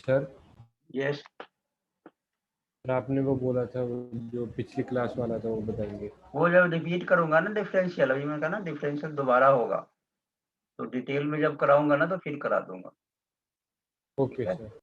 Sir yes, आपने वो बोला था, वो जो पिछली क्लास वाला था वो बताएंगे। वो जब रिपीट करूंगा ना डिफरेंशियल, अभी मैं कहा ना डिफरेंशियल दोबारा होगा, तो डिटेल में जब कराऊंगा ना तो फिर करा दूंगा। ठीक ओके है, सर।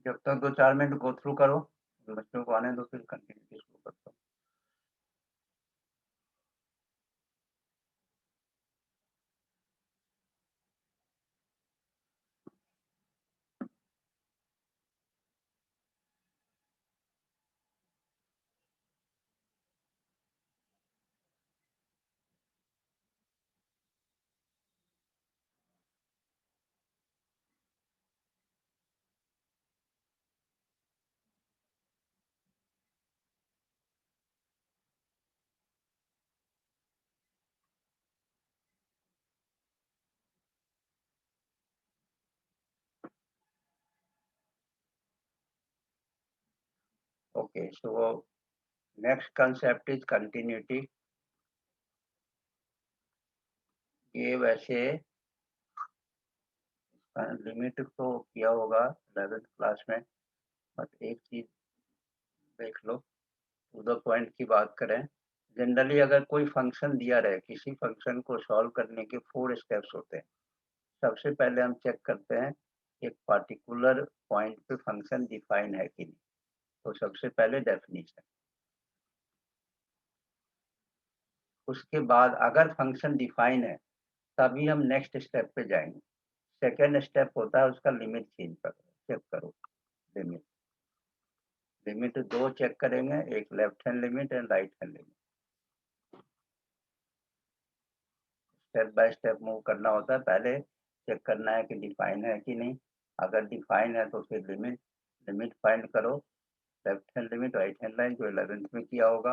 जब तक 2-4 मिनट गो थ्रू करो, बच्चों को आने दो, फिर कंटिन्यू शुरू करता हूँ। Okay, so next concept is continuity. ये वैसे लिमिट तो किया होगा 11th क्लास में, बट एक चीज देख लो, टू द पॉइंट की बात करें। जनरली अगर कोई फंक्शन दिया रहे, किसी फंक्शन को सॉल्व करने के 4 स्टेप्स होते हैं। सबसे पहले हम चेक करते हैं एक पार्टिकुलर पॉइंट पे फंक्शन डिफाइन है कि नहीं। तो सबसे पहले डेफिनेशन, उसके बाद अगर फंक्शन डिफाइन है तभी हम नेक्स्ट स्टेप पे जाएंगे। सेकेंड स्टेप होता है उसका लिमिट चेंज करो, चेक करो लिमिट। लिमिट दो चेक करेंगे, एक left hand limit and right hand limit. Step by step move करना होता है। पहले चेक करना है कि डिफाइन है कि नहीं। अगर डिफाइन है तो फिर लिमिट लिमिट फाइंड करो, left hand limit right hand line, जो 11th में किया होगा।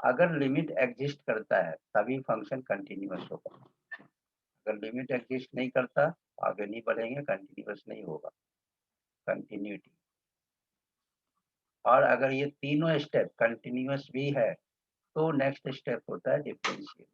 अगर लिमिट एग्जिस्ट करता है तभी फंक्शन कंटिन्यूअस होगा। अगर लिमिट एग्जिस्ट नहीं करता तो आगे नहीं बढ़ेंगे, कंटिन्यूअस नहीं होगा, कंटिन्यूटी। और अगर ये तीनों स्टेप कंटिन्यूअस भी है तो नेक्स्ट स्टेप होता है डिफरेंशियल।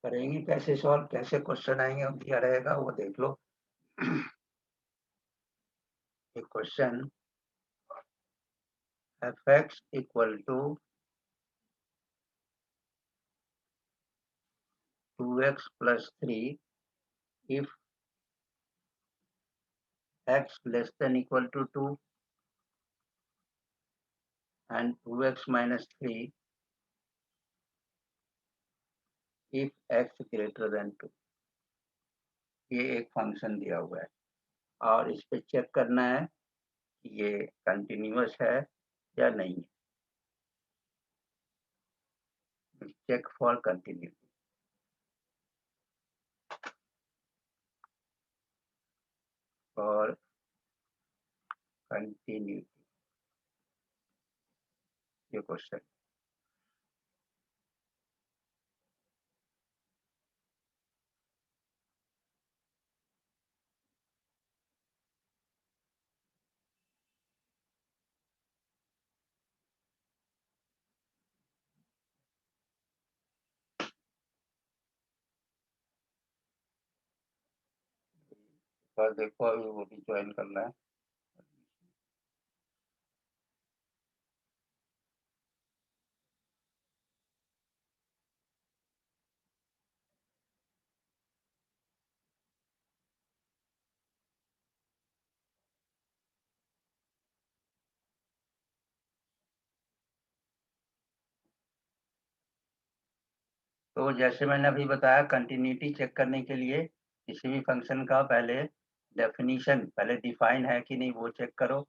करेंगे कैसे सॉल्व, कैसे क्वेश्चन आएंगे और क्या रहेगा वो देख लो। एक question, fx equal to 2x plus 3 if x less than equal to 2 and 2x minus 3 if x greater than 2। ये एक फंक्शन दिया हुआ है और इस पे चेक करना है कि ये कंटिन्यूअस है या नहीं है। Check for continuity, for continuity, ये क्वेश्चन। पर देखो अभी वो भी ज्वाइन करना है। तो जैसे मैंने अभी बताया, कंटिन्यूटी चेक करने के लिए किसी भी फंक्शन का पहले डेफिनीशन, पहले डिफाइन है कि नहीं वो चेक करो,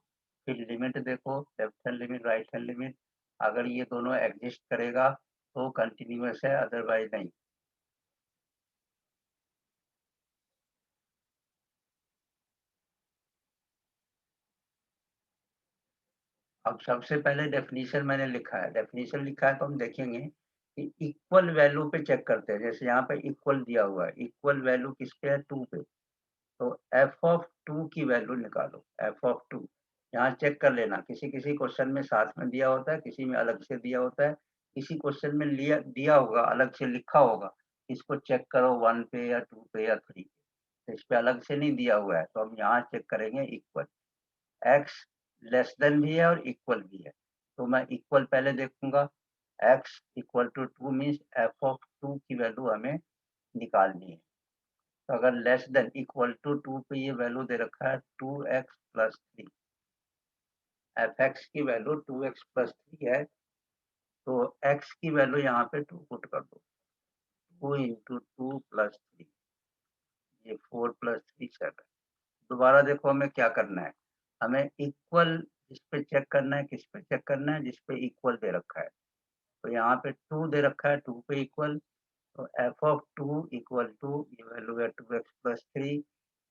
फिर लिमिट देखो, left hand limit right hand limit. अगर ये दोनों एग्जिस्ट करेगा तो कंटिन्यूअस है, अदरवाइज नहीं। अब सबसे पहले डेफिनेशन मैंने लिखा है, डेफिनेशन लिखा है तो हम देखेंगे कि इक्वल वैल्यू पे चेक करते हैं। जैसे यहाँ पे इक्वल दिया हुआ है, इक्वल वैल्यू किस पे है, 2 पे। तो एफ ऑफ 2 की वैल्यू निकालो, एफ ऑफ 2। यहाँ चेक कर लेना, किसी किसी क्वेश्चन में साथ में दिया होता है, किसी में अलग से दिया होता है, किसी क्वेश्चन में लिया दिया होगा अलग से लिखा होगा, इसको चेक करो 1 पे या 2 पे या 3 पे। इस पे अलग से नहीं दिया हुआ है, तो हम यहाँ चेक करेंगे इक्वल। एक्स लेस देन भी है और इक्वल भी है, तो मैं इक्वल पहले देखूंगा। X equal to 2 means f of 2 की वैल्यू हमें निकालनी है। तो अगर लेस देन इक्वल टू 2 पे ये वैल्यू दे रखा है 2x प्लस 3, एफ एक्स की वैल्यू 2x प्लस 3 है, तो x की वैल्यू यहाँ पे 2 पुट कर दो। 2 इंटू 2 प्लस 3, ये 4 प्लस 3 7। दोबारा देखो हमें क्या करना है, हमें इक्वल जिस पे चेक करना है, किस पे चेक करना है, जिस पे इक्वल दे रखा है। तो यहाँ पे 2 दे रखा है, 2 पे इक्वल, तो एफ ऑफ 2 इक्वल टू ये वैल्यू है 2x प्लस 3,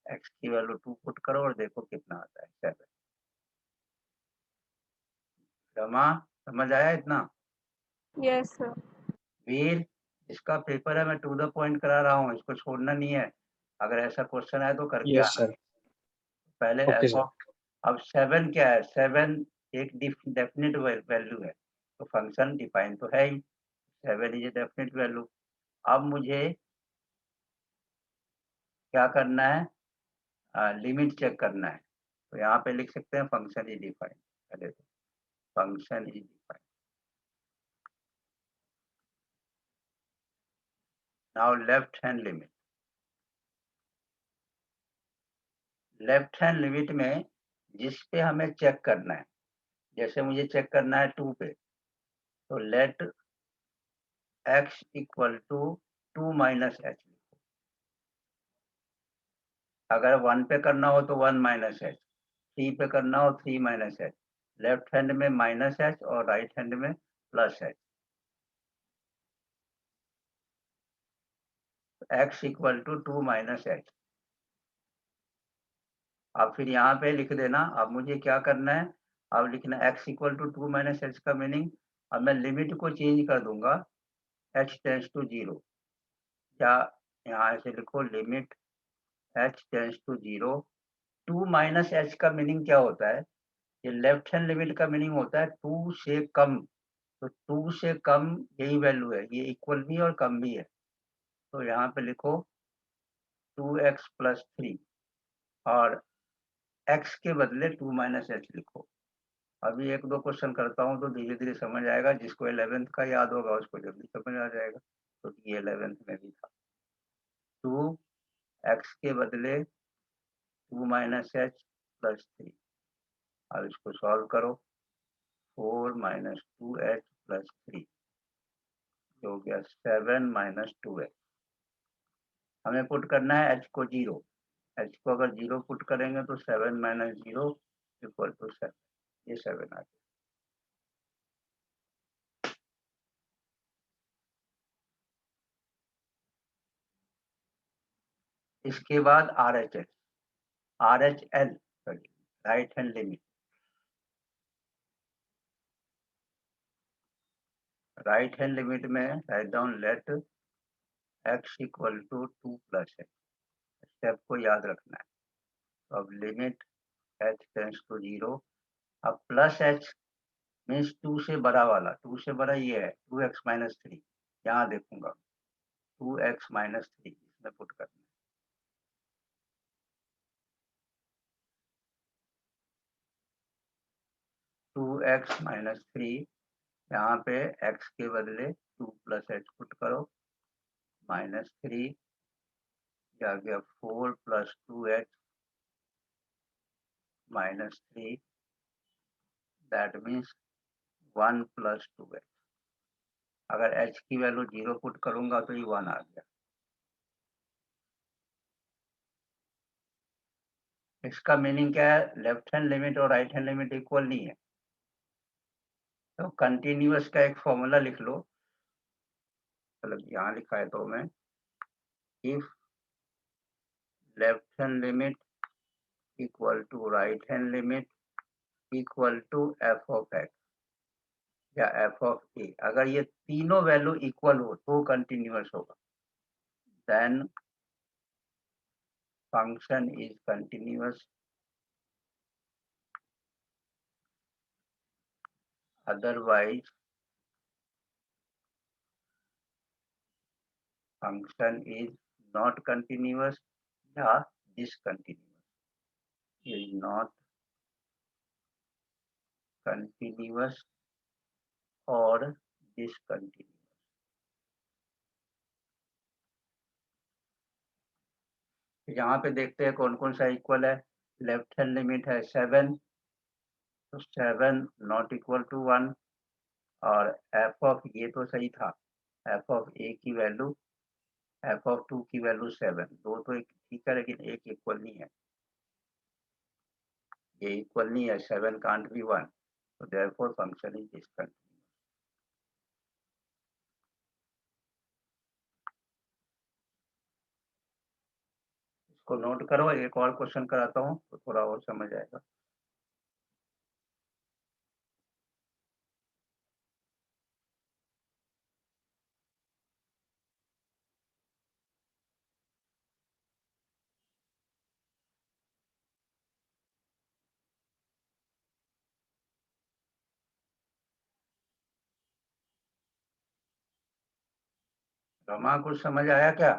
x की वैल्यू 2 पुट करो और देखो कितना आता है, 7। रमा, समझ आया इतना? Yes sir. वीर, इसका पेपर है, मैं टू द पॉइंट करा रहा हूँ, इसको छोड़ना नहीं है। अगर ऐसा क्वेश्चन है तो करके यस आना। सर। पहले ओके एफ सर। ऑफ, अब 7 क्या है, 7 एक डेफिनेट वैल्यू है, तो फंक्शन डिफाइन तो है ही, 7 इज ए डेफिनेट वैल्यू। अब मुझे क्या करना है, लिमिट चेक करना है। तो यहाँ पे लिख सकते हैं फंक्शन इज डिफाइन, पहले तो function is define. Now left hand limit, left hand limit में जिस पे हमें चेक करना है, जैसे मुझे चेक करना है 2 पे, तो let x equal to 2 minus h. अगर 1 पे करना हो तो 1 माइनस एच, 3 पे करना हो 3 माइनस एच। लेफ्ट हैंड में माइनस एच और राइट हैंड में plus h. x equal to 2 minus h. अब फिर यहाँ पे लिख देना, अब मुझे क्या करना है, अब लिखना x equal to 2 minus h का मीनिंग, अब मैं लिमिट को चेंज कर दूंगा h टेंस टू 0, या यहाँ से लिखो limit h tends to 0। 2 minus h का मीनिंग क्या होता है, ये लेफ्ट हैंड लिमिट का मीनिंग होता है 2 से कम। तो 2 से कम यही वैल्यू है, ये इक्वल भी और कम भी है। तो यहाँ पे लिखो 2x प्लस 3 और x के बदले 2 माइनस एच लिखो। अभी एक दो क्वेश्चन करता हूँ तो धीरे धीरे समझ आएगा, जिसको 11th का याद होगा उसको जल्दी समझ आ जाएगा। तो ये 11th में भी था, 2x के बदले 2 माइनस एच प्लस 3। अब इसको सॉल्व करो, 4 माइनस 2h प्लस 3 हो गया 7 माइनस 2h। हमें पुट करना है h को 0, h को अगर 0 पुट करेंगे तो 7 माइनस 0 इक्वल टू 7, ये 7 आ गया। इसके बाद RHL sorry right hand limit, right hand limit में right down let x equal to 2 plus h। Step को याद रखना है। तो अब लिमिट h टेंस टू 0, अब प्लस h मीन्स 2 से बड़ा वाला, 2 से बड़ा ये है 2x माइनस 3, यहाँ देखूंगा 2x माइनस 3 इसमें पुट करना है। 2x माइनस 3, यहाँ पे x के बदले 2 प्लस h पुट करो, माइनस 3 आ गया 4 plus 2h minus 3, that means 1 plus 2h। अगर h की वैल्यू 0 पुट करूंगा तो ये 1 आ गया। इसका मीनिंग क्या है, लेफ्ट हैंड लिमिट और राइट हैंड लिमिट इक्वल नहीं है। तो कंटिन्यूअस का एक फॉर्मूला लिख लो, मतलब यहाँ लिखा है तो मैं, if left hand limit equal to right hand limit equal to f of x या एफ ऑफ ए, अगर ये तीनों वैल्यू इक्वल हो तो कंटिन्यूअस होगा, then function is continuous, otherwise function is not continuous या discontinuous, is not continuous और discontinuous। यहाँ पे देखते हैं कौन कौन सा इक्वल है। लेफ्ट हैंड लिमिट है 7, तो 7 नॉट इक्वल टू 1, और एफ ऑफ ये तो सही था, एफ ऑफ ए की वैल्यू, एफ ऑफ 2 की वैल्यू 7, दो तो एक ठीक है लेकिन एक इक्वल नहीं है, ये इक्वल नहीं है, 7 कांट बी 1, तो देयरफॉर फंक्शन इज डिस्कंटिन्यूअस। इसको नोट करो, एक और क्वेश्चन कराता हूँ तो थोड़ा और समझ आएगा। रमा कुछ समझ आया क्या?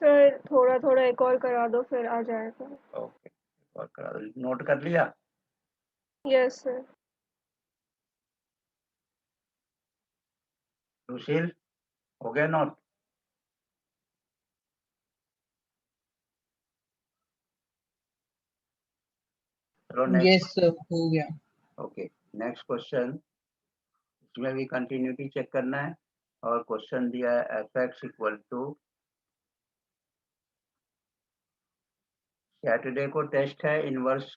सर थोड़ा थोड़ा एक और करा दो फिर आ जाएगा। ओके, और करा दो, नोट कर लिया? Yes sir. सुशील हो गया नोट? चलो नेक्स्ट। यस सर, हो गया। ओके, नेक्स्ट क्वेश्चन, इसमें भी कंटिन्यूटी चेक करना है, और क्वेश्चन दिया है f x equal to, Saturday को टेस्ट है इनवर्स,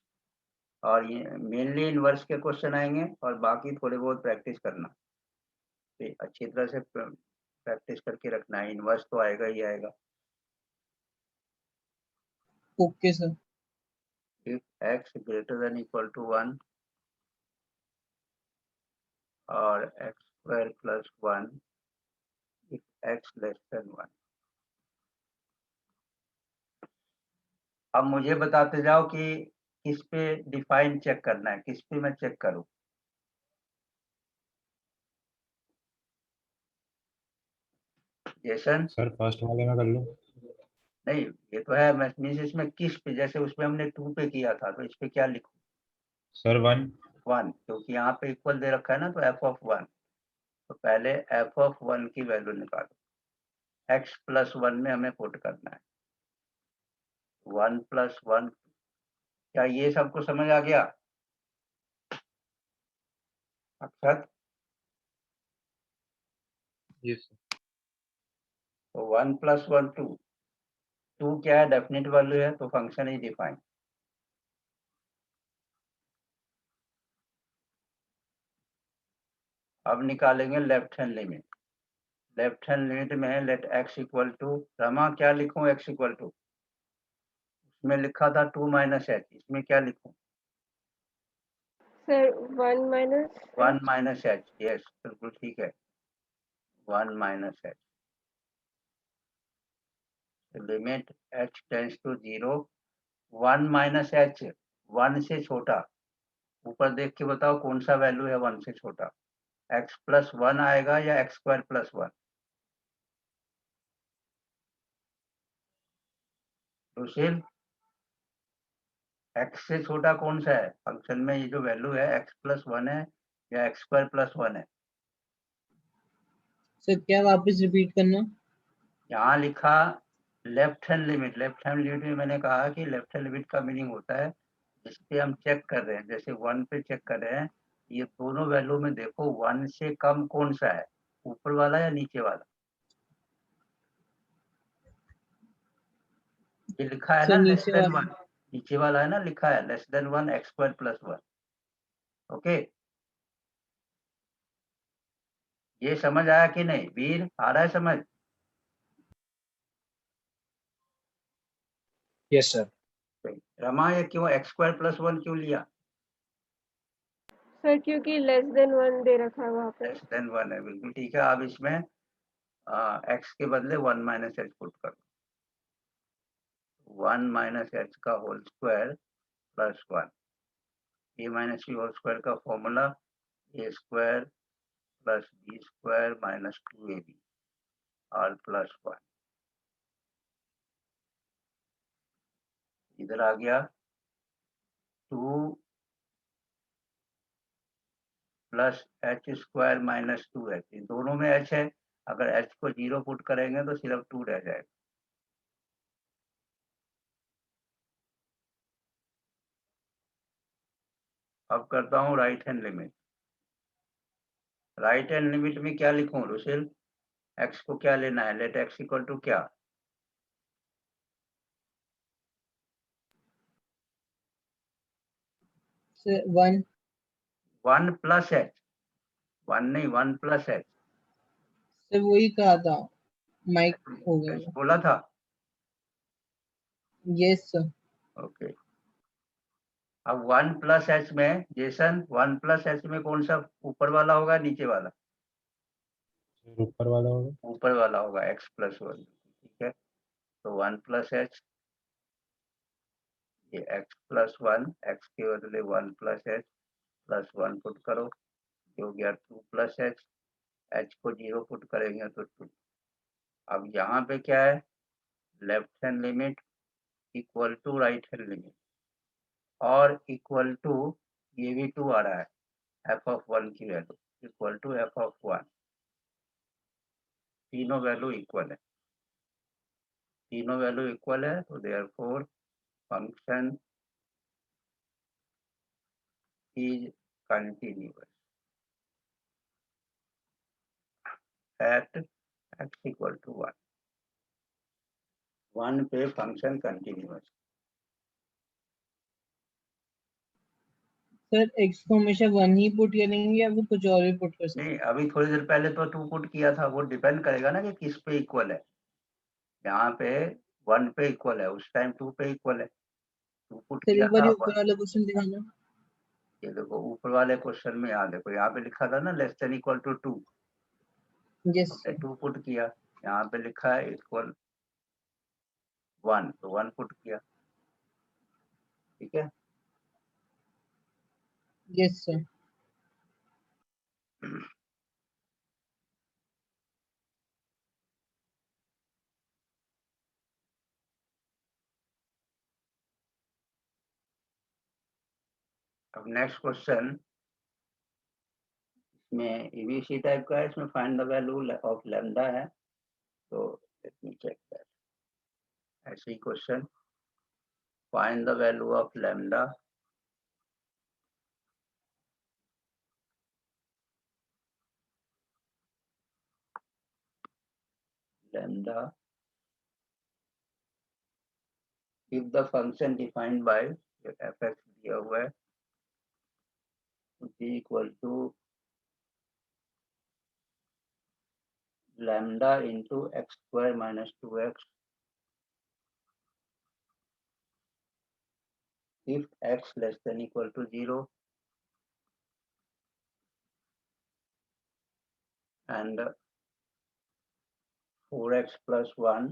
और ये मेनली इनवर्स के क्वेश्चन आएंगे और बाकी थोड़े बहुत प्रैक्टिस करना, तो अच्छी तरह से प्रैक्टिस करके रखना है, इनवर्स तो आएगा ही आएगा। Okay sir. If x greater than equal to 1 और x square plus 1 if x less than 1। अब मुझे बताते जाओ कि किस पे डिफाइन चेक करना है, किस पे मैं चेक करूं। जेसन? सर फर्स्ट वाले में कर लो। नहीं, ये तो है, मैं मीन्स इसमें किस पे, जैसे उसमें हमने 2 पे किया था, तो इस पे क्या लिखूं? सर 1। 1, क्योंकि यहाँ पे इक्वल दे रखा है ना, तो एफ ऑफ 1, तो पहले एफ ऑफ 1 की वैल्यू निकालो, x प्लस 1 में हमें पुट करना है, 1 प्लस 1। क्या ये सबको समझ आ गया? अक्षत? यस तो 1 प्लस 1 2, 2 क्या है, डेफिनेट वैल्यू है, तो फंक्शन इज डिफाइन। अब निकालेंगे left hand limit. Left hand limit में let x equal to, Rama क्या लिखूं x इक्वल टू? उसमें लिखा था 2 माइनस एच, इसमें क्या लिखूं? Sir 1 minus 1 minus h, yes बिल्कुल ठीक है, 1 minus h. Limit h tends to 0, 1 minus h 1 से छोटा, ऊपर देख के बताओ कौन सा वैल्यू है 1 से छोटा, x प्लस 1 आएगा या x स्क्वायर प्लस 1? सुशील, x से छोटा कौन सा है फंक्शन में? ये जो वैल्यू है x प्लस 1 है या x स्क्वायर प्लस 1 है? सर क्या वापस रिपीट करना? यहाँ लिखा left hand limit, left hand limit में मैंने कहा कि लेफ्ट हैंड लिमिट का मीनिंग होता है जिस पे हम चेक कर रहे हैं, जैसे 1 पे चेक कर रहे हैं, ये दोनों वैल्यू में देखो 1 से कम कौन सा है, ऊपर वाला या नीचे वाला? ये लिखा है सर ना लेस नीचे देन वाला। 1, नीचे वाला है ना, लिखा है less than 1 x square plus 1, okay, ये समझ आया कि नहीं? वीर, आ रहा है समझ? Yes sir. रमा, ये क्यों x² + 1 क्यों लिया? सर क्योंकि <<1 दे रखा है वहाँ पे। <1 है, बिल्कुल ठीक है। अब इसमें x के बदले 1 - h पुट करो। 1 - h का whole square plus 1। a - b whole square का फॉर्मूला a² + b² - 2ab और प्लस 1। इधर आ गया 2 + h² - 2h। इन दोनों में h है, अगर h को 0 पुट करेंगे तो सिर्फ 2 रह जाएगा। अब करता हूँ right hand limit. Right hand limit में क्या लिखूं रुशिल? x को क्या लेना है? लेट x = क्या? सर 1 1 + h, 1 नहीं, 1 + h। सर वही कहा था, माइक हो गया। h बोला था। Yes sir. ओके, अब 1 + h में जेसन, 1 + h में कौन सा ऊपर वाला होगा नीचे वाला? ऊपर वाला होगा। ऊपर वाला होगा, x + 1। ठीक है, तो 1 + h, ये x + 1, x के बदले 1 + h + 1 पुट करो, जो हो गया 2 + h। h को 0 पुट करेंगे तो 2। अब यहाँ पे क्या है? Left hand limit equal to right hand limit, और इक्वल टू ये भी 2 आ रहा है, f(1) की वैल्यू इक्वल टू f(1). तीनों वैल्यू इक्वल है, तीनों वैल्यू इक्वल है, तो therefore function is continuous at x = 1। 1 पे फंक्शन कंटिन्यूअस। सर x को हमेशा 1 ही पुट करेंगे या वो कुछ और भी पुट कर सकते नहीं, अभी थोड़ी देर पहले तो 2 पुट किया था, वो डिपेंड करेगा ना कि किस पे इक्वल है। यहाँ पे 1 पे इक्वल है, उस टाइम 2 पे इक्वल है, 2 पुट सर किया एक बार था। ऊपर वाला क्वेश्चन दिखाना। ये देखो ऊपर वाले क्वेश्चन में, यहाँ देखो, यहाँ पे लिखा था ना << 2। यस हमने सर। 2 पुट किया, यहाँ पे लिखा है = 1, तो 1 पुट किया। ठीक है, यस सर। अब नेक्स्ट क्वेश्चन में ईबीसी टाइप का है, इसमें find the value of lambda है, तो लेट मी चेक दैट। ऐसे ही question, find the value of lambda if the function defined by f(x) दिया हुआ है g = lambda into x² - 2x if x < 0 and 4x + 1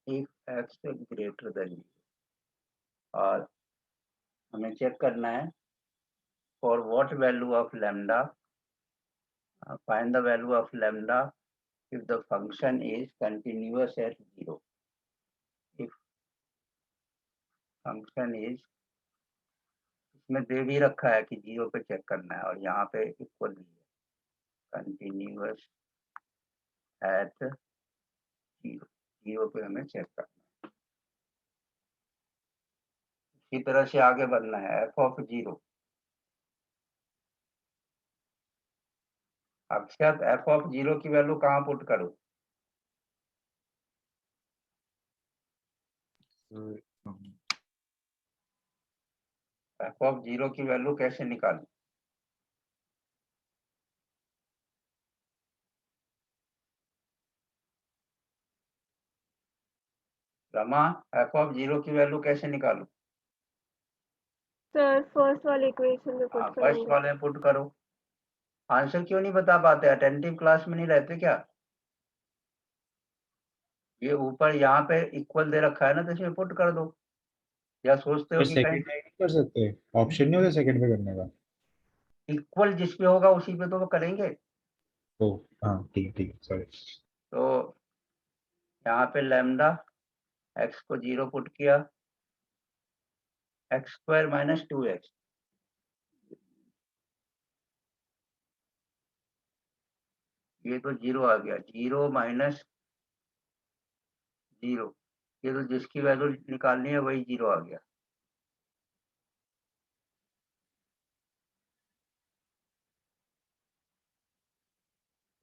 if x greater than 0। और हमें check करना है for what value of lambda, find the value of lambda if the function is continuous at 0। if function is, इसमें दे भी रखा है कि 0 पे चेक करना है, और यहाँ पे इक्वल भी है, कंटिन्यूअस एट 0। 0 पे हमें चेक करना है। इसी तरह से आगे बढ़ना है, f(0). अक्षत, f(0) की वैल्यू कहाँ पुट करूं? एफ ऑफ 0 की वैल्यू कैसे निकालें? रमा, एफ ऑफ 0 की वैल्यू कैसे निकालूं? सर फर्स्ट वाले इक्वेशन में पुट फर्स्ट करेंगे। वाले में पुट करो। आंसर क्यों नहीं बता पाते? अटेंटिव क्लास में नहीं रहते क्या? ये ऊपर यहाँ पे इक्वल दे रखा है ना, तो इसमें पुट कर दो, या सोचते हो पर कि सेकंड कहीं में नहीं कर सकते? ऑप्शन नहीं होता सेकंड में करने का? इक्वल जिस पे होगा उसी पे तो वो करेंगे। ओ हाँ, ठीक है, सॉरी। तो यहाँ पे लैम्डा एक्स को 0 पुट किया, एक्स स्क्वायर माइनस 2x, ये तो 0 आ गया, 0 माइनस 0, ये तो जिसकी वैल्यू निकालनी है वही 0 आ गया।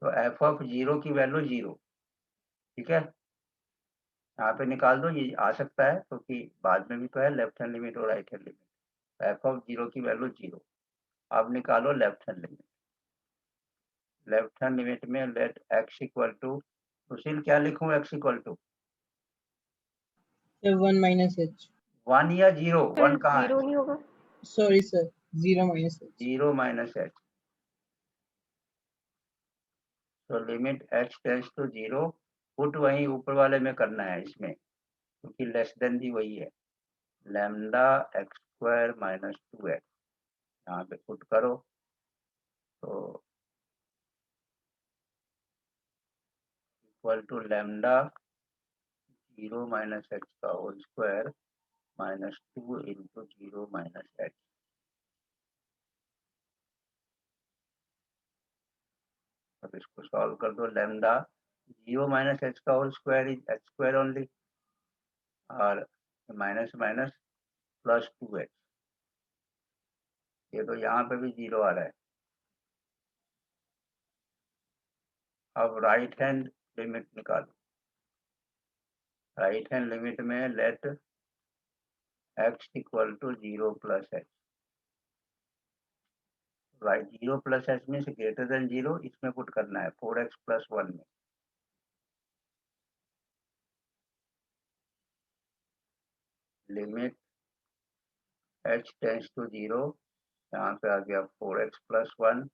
तो एफ ऑफ 0 की वैल्यू 0, ठीक है, यहाँ पे निकाल दो, ये आ सकता है क्योंकि बाद में भी तो है लेफ्ट हैंड लिमिट और right hand limit. F of 0 की वैल्यू 0। अब निकालो left hand limit. Left hand limit में let x equal to, Sushil क्या लिखूं x equal to? Sir 1 minus h. 1 या 0? 1 सर कहाँ है? 0 नहीं होगा। Sorry sir, 0 minus H. 0 minus H. तो limit H tends to 0, put वहीं ऊपर वाले में करना है इसमें, क्योंकि लेस देन भी वही है, lambda x square minus 2x, यहाँ पे पुट करो। तो equal to lambda 0 minus X का whole square minus 2 into 0 minus X. अब इसको सॉल्व कर दो। लैम्डा 0 माइनस एक्स का whole square is X square only, और माइनस माइनस प्लस 2x, ये तो यहाँ पे भी 0 आ रहा है। अब राइट हैंड लिमिट निकालो। राइट हैंड लिमिट में let x equal to 0 plus h. Right, 0 plus h means greater than 0, इसमें पुट करना है 4x प्लस 1 में। लिमिट h टेंस टू 0, यहाँ पे आ गया 4x प्लस 1,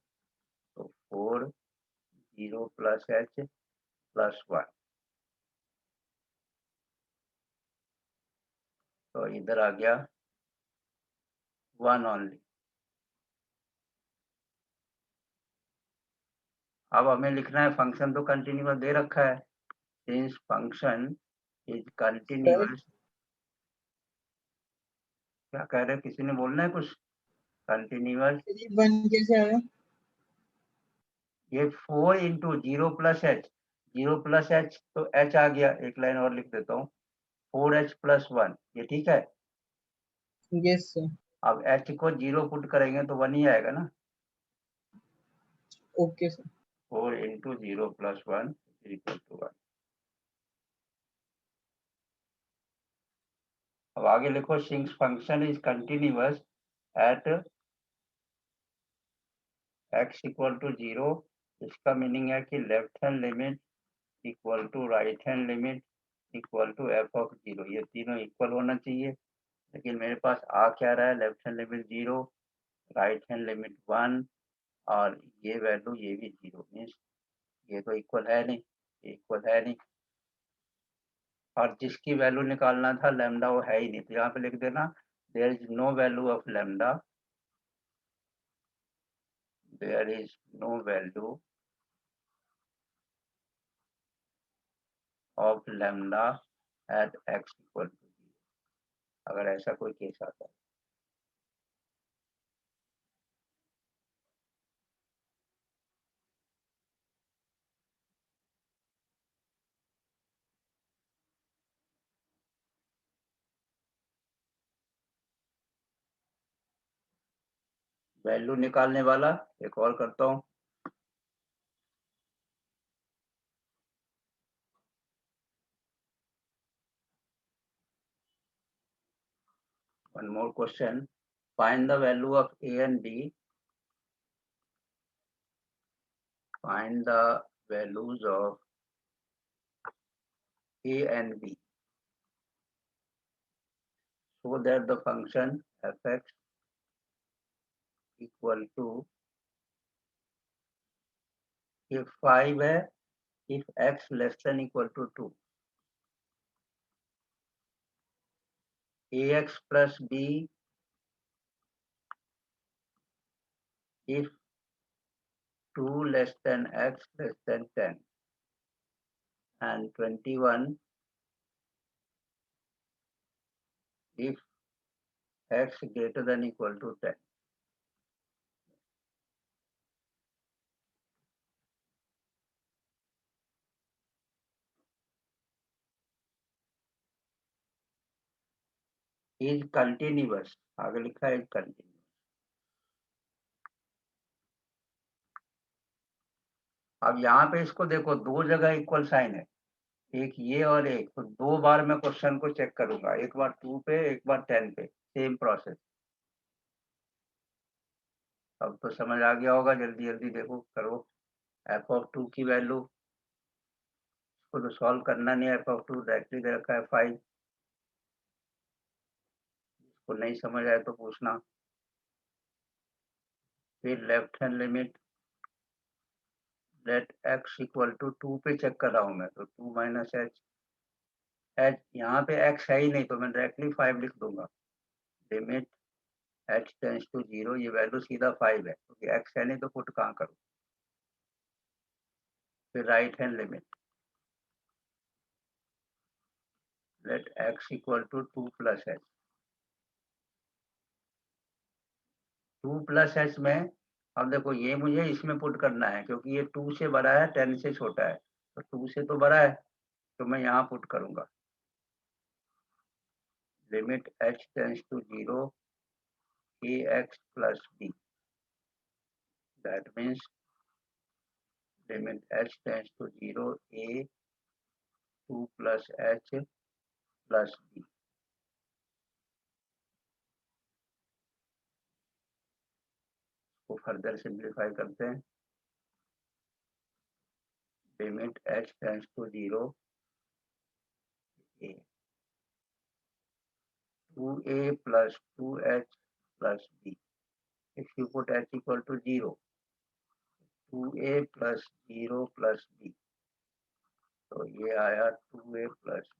तो 4 0 प्लस h प्लस 1, तो इधर आ गया 1 ओनली। अब हमें लिखना है, फंक्शन तो कंटिन्यूअस दे रखा है, सिंस फंक्शन इज कंटिन्यूअस। क्या कह रहे हैं, किसी ने बोलना है कुछ? कंटिन्यूअस, 1 कैसे आ गया? ये 4 into 0 plus H, 0 plus H तो h आ गया, एक लाइन और लिख देता हूँ, 4h प्लस 1, ये ठीक है। Yes sir. अब h को 0 पुट करेंगे तो 1 ही आएगा ना। Okay sir. 4 into 0 plus 1 equal to 1। अब आगे लिखो, since function is continuous at x equal to 0, इसका मीनिंग है कि left hand limit equal to right hand limit equal to f of 0, ये तीनों इक्वल होना चाहिए। लेकिन मेरे पास आ क्या रहा है, left hand limit 0, right hand limit 1, और ये वैल्यू ये भी 0, मीन्स ये तो इक्वल है नहीं, ये इक्वल है नहीं। और जिसकी वैल्यू निकालना था लैम्डा, वो है ही नहीं, तो यहाँ पे लिख देना there is no value of lambda, there is no value of lambda at x equal to 0, अगर ऐसा कोई केस आता है। वैल्यू निकालने वाला एक और करता हूँ। One more question, find the value of A and B. Find the values of A and B so that the function fx equal to, if 5 है, if x less than equal to 2, ax plus b if 2 less than x less than 10, and 21 if x greater than equal to 10. Is continuous, आगे लिखा है continuous. अब यहाँ पे इसको देखो, दो जगह इक्वल साइन है, एक ये और एक, तो दो बार मैं क्वेश्चन को चेक करूंगा, एक बार 2 पे एक बार 10 पे, सेम प्रोसेस. अब तो समझ आ गया होगा, जल्दी जल्दी देखो करो. एफ ऑफ 2 की वैल्यू इसको तो सॉल्व करना नहीं है, एफ ऑफ 2 डायरेक्टली दे रखा है 5. इसको नहीं समझ आए तो पूछना. फिर left hand limit let x equal to 2 पे चेक कर रहा हूँ मैं, तो 2 माइनस एच, एच यहाँ पे एक्स है ही नहीं तो मैं डायरेक्टली 5 लिख दूंगा. लिमिट एच टेंस टू 0, ये वैल्यू सीधा 5 है क्योंकि एक्स है नहीं तो पुट कहाँ करूँ. फिर right hand limit let x equal to 2 plus h. 2 plus h में अब देखो, ये मुझे इसमें पुट करना है क्योंकि ये 2 से बड़ा है, 10 से छोटा है, तो 2 से तो बड़ा है तो मैं यहाँ पुट करूंगा. Limit h tends to 0 ax plus b, that means limit h tends to 0 a 2 plus h plus b. को फर्दर सिंप्लीफाई करते हैं. Limit h tends to 0 a 2a plus 2h plus b. If you put h equal to 0, 2a plus 0 plus b, तो ये आया 2a plus b.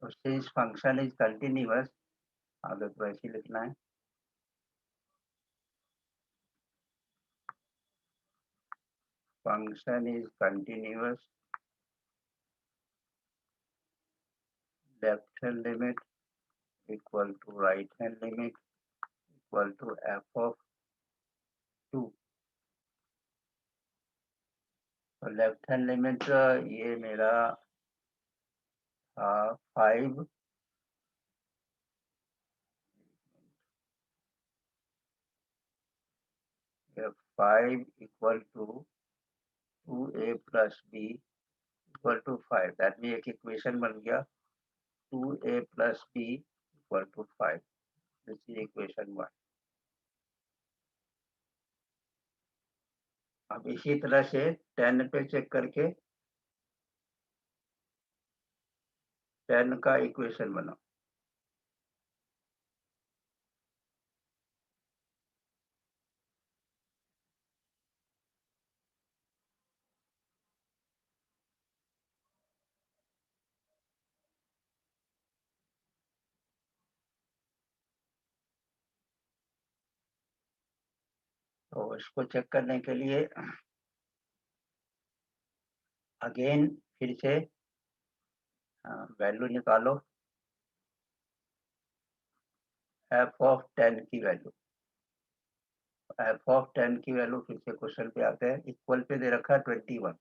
तो since function is continuous, आगे तो ऐसे लिखना है. Function is continuous. Left hand limit equal to right hand limit equal to f of 2. तो लेफ्ट हैंड लिमिट ये मेरा 5 5 equal to 2a plus b equal to 5. That mean एक equation बन गया 2a plus b equal to 5. This is equation 1. अब इसी तरह से 10 पे चेक करके 10 का इक्वेशन बनाओ. तो इसको चेक करने के लिए अगेन फिर से वैल्यू निकालो. एफ ऑफ 10 की वैल्यू, एफ ऑफ 10 की वैल्यू फिर से क्वेश्चन पे आते हैं. इक्वल पे दे रखा है 21,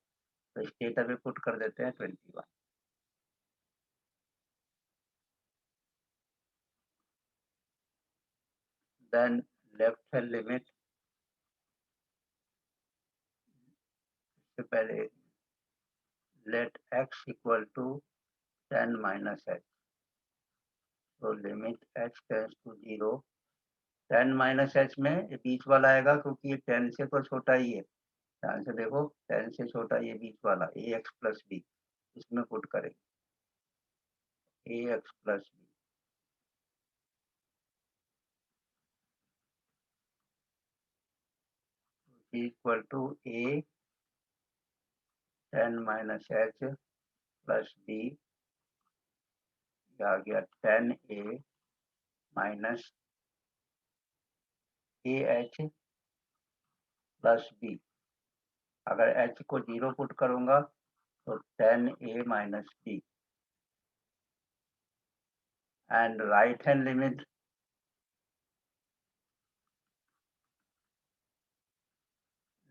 तो इस डेटा पे पुट कर देते हैं 21. देन लेफ्ट हैंड लिमिट से पहले let x equal to 10 minus h. तो limit h tends to 0, 10 minus h में ये बीच वाला आएगा क्योंकि ये 10 से तो छोटा ही है। ध्यान से देखो, 10 से छोटा ये बीच वाला ax प्लस b, इसमें पुट करेंगे ax plus b equal to a 10 minus h plus b, आ गया 10a minus ah plus b। अगर h को 0 पुट करूंगा तो 10a minus b, and right hand limit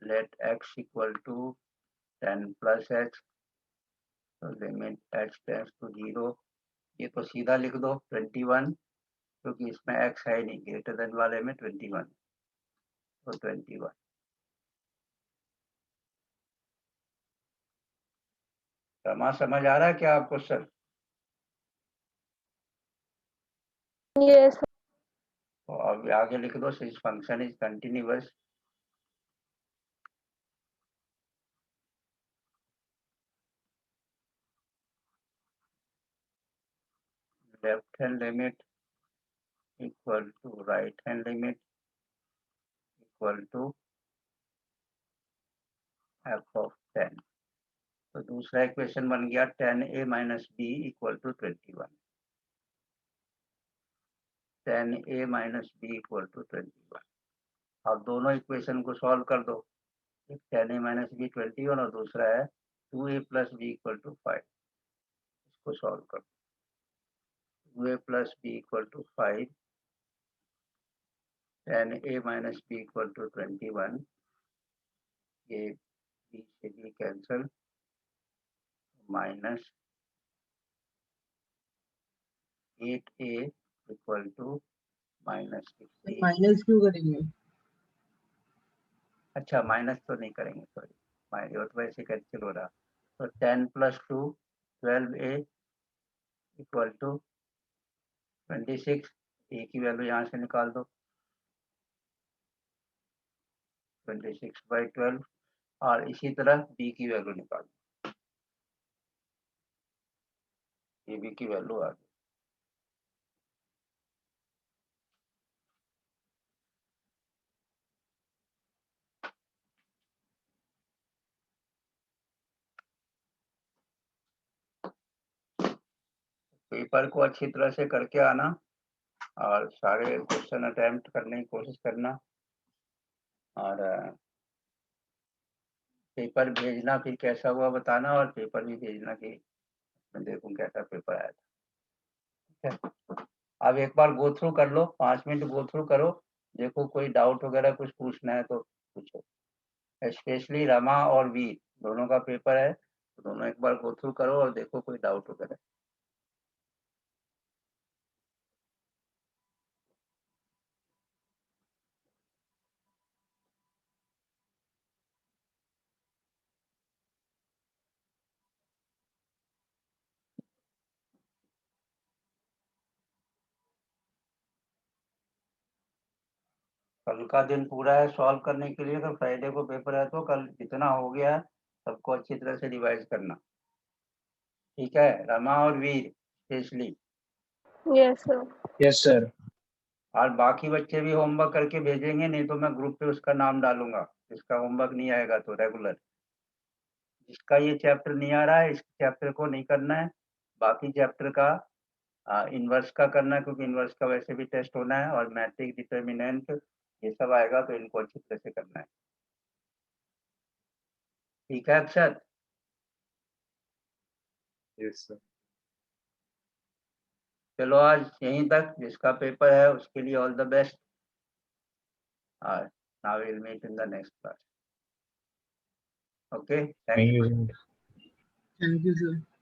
let x equal to 10 plus h, तो limit h tends to 0, ये तो सीधा लिख दो 21, क्योंकि इसमें x है नहीं, ग्रेटर देन वाले में 21, तो 21। रमा समझ आ रहा है क्या आपको सर? Yes. तो अब आगे लिख दो, since function is continuous, left hand limit equal to right hand limit equal to f of 10। तो दूसरा इक्वेशन बन गया 10a minus b equal to 21, 10a minus b equal to 21। अब दोनों इक्वेशन को सॉल्व कर दो, एक 10a माइनस b 21 और दूसरा है 2a plus b equal to 5, इसको सॉल्व कर दो। 2a plus b equal to 5, 10a minus b equal to 21, ये b से b cancel, minus 8a equal to minus 6a। Minus क्यों करेंगे? अच्छा माइनस तो नहीं करेंगे, सॉरी, माइनस तो वैसे कैंसिल हो रहा। तो 10 plus 2 12a equal to 26, a की वैल्यू यहाँ से निकाल दो 26/12, और इसी तरह b की वैल्यू निकाल दो, ये b की वैल्यू आ गई। पेपर को अच्छी तरह से करके आना और सारे क्वेश्चन अटेम्प्ट करने की कोशिश करना, और पेपर भेजना, फिर कैसा हुआ बताना, और पेपर भी भेजना कि मैं देखूं कैसा पेपर आया था। ठीक है, अब एक बार गो थ्रू कर लो, 5 मिनट गो थ्रू करो, देखो कोई डाउट वगैरह कुछ पूछना है तो पूछो। स्पेशली रमा और वीर दोनों का पेपर है, तो दोनों एक बार गो थ्रू करो और देखो कोई डाउट वगैरह। कल का दिन पूरा है सॉल्व करने के लिए, अगर फ्राइडे को पेपर है तो कल जितना हो गया है सबको अच्छी तरह से रिवाइज करना। ठीक है, रमा और Veer specially. Yes, sir. Yes sir. और बाकी बच्चे भी होमवर्क करके भेजेंगे, नहीं तो मैं ग्रुप पे उसका नाम डालूंगा जिसका होमवर्क नहीं आएगा, तो रेगुलर। जिसका ये चैप्टर नहीं आ रहा है इस चैप्टर को नहीं करना है, बाकी चैप्टर का इनवर्स का करना है, क्योंकि इनवर्स का वैसे भी टेस्ट होना है, और मैट्रिक डिटर्मिनेंट ये सब आएगा, तो इनको अच्छी तरह से करना है। ठीक है अक्षत? Yes sir. चलो आज यहीं तक, जिसका पेपर है उसके लिए ऑल द बेस्ट, और now will meet in the next class. Okay, thank you. Thank you. Thank you sir.